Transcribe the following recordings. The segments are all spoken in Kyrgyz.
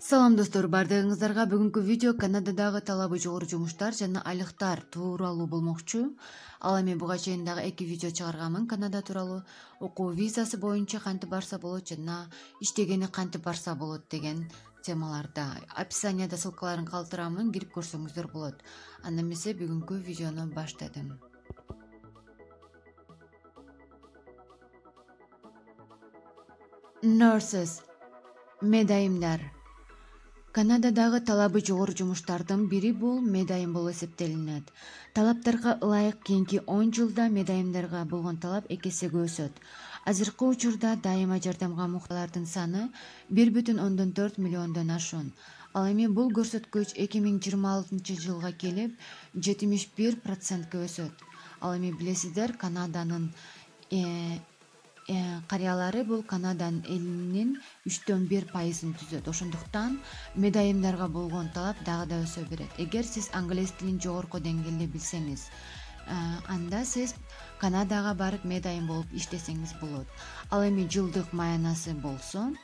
Салам достор, бардыгыңыздарга бүгүнкү видео Канададагы талабы жогору жумуштар жана айлыктар тууралуу болмокчу. Ал эми буга чейин дагы 2 видео чыгарганмын Канада тууралуу. Окуу визасы боюнча кантип барса болот жана иштегени кантип барса болот деген темаларда. Описанияда ссылкаларын калтырамын, кирип көрсөңүздөр болот. Анда эмесе бүгүнкү видеону баштадым. Nurses, медайымдар. Канададагы талабы жогору жумуштардын бири бул медайым болуп эсептелинет. Талаптарга ылайык кийинки 10 жылда медайымдарга болгон талап 2 эсеге өсөт. Азыркы учурда дайыма жардамга муктаждардын саны 1,4 миллиондон ашуун. Ал эми бул көрсөткүч 2026 жылга келип 71%га өсөт. Ал эми билесиздер, Канаданын карыялары бул Канаданын элинин 3,1% түзөт. Ошондуктан медайымдарга болгон талап дагы да өсө берет. Эгер сиз англис тилин жогорку деңгээлде билсеңиз, анда сиз Канадага барып медайым болуп иштесеңиз болот. Ал эми жылдык маянасы болсо,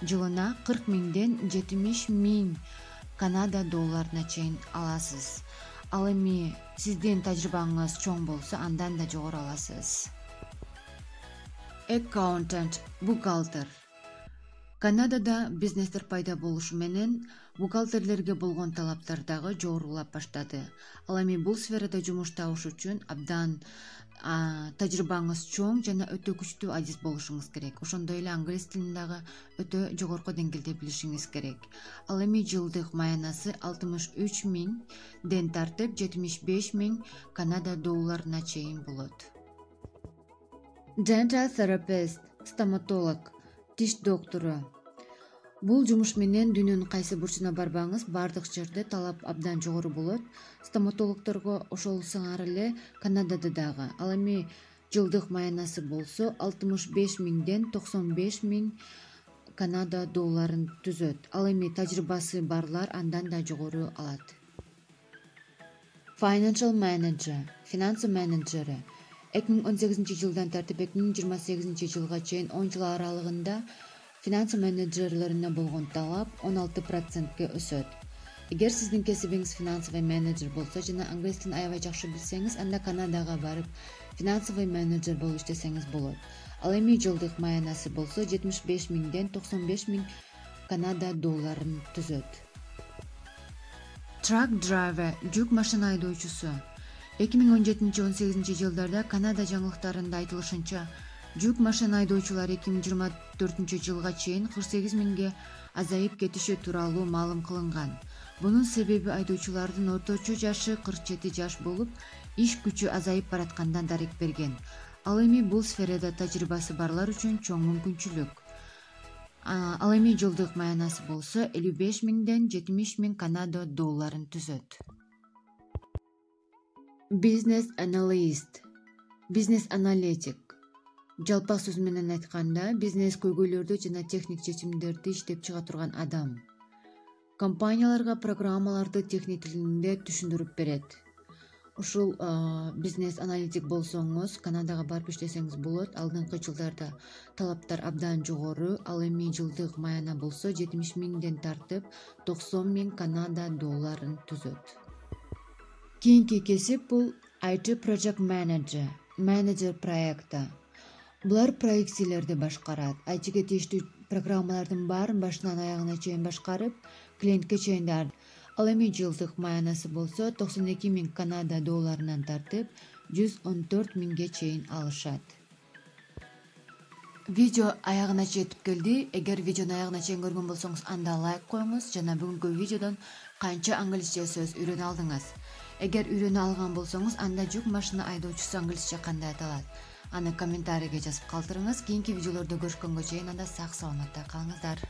жылына 40 миңден 70 миң Канада долларына чейин аласыз. Ал эми сиздин тажрыйбаңыз чоң болсо, андан да жогору аласыз. Accountant, бухгалтер. Канадада бизнестер пайда болушу менен бухгалтерлерге болгон талаптар дагы жогорулап баштады. Ал эми бул сферада жумуш табыш үчүн абдан тажрыйбаңыз чоң жана өтө күчтүү адис болушуңуз керек. Ошондой эле англис тилин дагы өтө жогорку деңгээлде билишиңиз керек. Ал эми жылдык маянасы 63 миңден тартып 75 миң Канада долларына чейин болот. Dental therapist, стоматолог, тиш доктору. Бул жумуш менен дүйнөнүн кайсы бурчуна барбаңыз, бардык жерде талап абдан жогору болот. Стоматологторго ошол сыңар эле Канадада дагы. Ал эми жылдык маянасы болсо 65 миңден 95 миң Канада долларын түзөт. Ал эми тажрыйбасы барлар андан да жогору алат. Financial manager, финансы менеджери. 2018 жылдан тартып 2028 жылга чейин 10 жыл аралыгында финансы менеджерлерине болгон талап 16%га өсөт. Эгер сиздин кесибиңиз финансовый менеджер болсо жана англис тилин аябай жакшы билсеңиз, анда Канадага барып финансовый менеджер болуп иштесеңиз болот. Ал эми жылдык маянасы болсо 75 миңден 95 миң Канада долларын түзөт. Truck driver, жүк машина айдоочусу. 2017-18 жылдарда Канада жаңылыктарында айтылышынча, жүк машина айдоочулары 2024 жылга чейин 48 миңге азайып кетиши тууралуу маалым кылынган. Бунун себеби айдоочулардын орточо жашы 47 жаш болуп, иш күчү азайып бараткандан дарек берген. Ал эми бул сферада тажрыйбасы барлар үчүн чоң мүмкүнчүлүк. Ал эми жылдык маянасы болсо 55 миңден 70 миң Канада долларын түзөт. Бизнес аналист, бизнес аналитик. Жалпак сөз менен айтканда, бизнес көйгөйлөрдү жана техник чечимдерди иштеп чыга турган адам. Компанияларга программаларды техник тилинде түшүндүрүп берет. Ушул бизнес аналитик болсоңуз, Канадага барып иштесеңиз болот. Алдыңкы жылдарда талаптар абдан жогору. Ал эми жылдык маяна болсо 70 миңден тартып 90 миң Канада долларын түзөт. Кийинки кесип бул IT Project Manager, менеджер проекта. Булар проектилерди башкарат. IT-ге тийиштүү программалардын баарын башынан аягына чейин башкарып, клиентке чейин даар. Ал эми жылдык маянасы болсо 92 миң Канада долларынан тартып 114 миңге чейин алышат. Видео аягына жетип келди. Эгер видеону аягына чейин көргөн болсоңуз, анда лайк коюңуз жана бүгүнкү видеодон канча англисче сөз үйрөнө алдыңыз. Эгер үйрөнө алган болсоңуз, анда жүк машина айдоочусу англисче кандай аталат? Аны комментарийге жазып калтырыңыз. Кийинки видеолордо көрүшкөнгө чейин анда сак саламатта калыңыздар.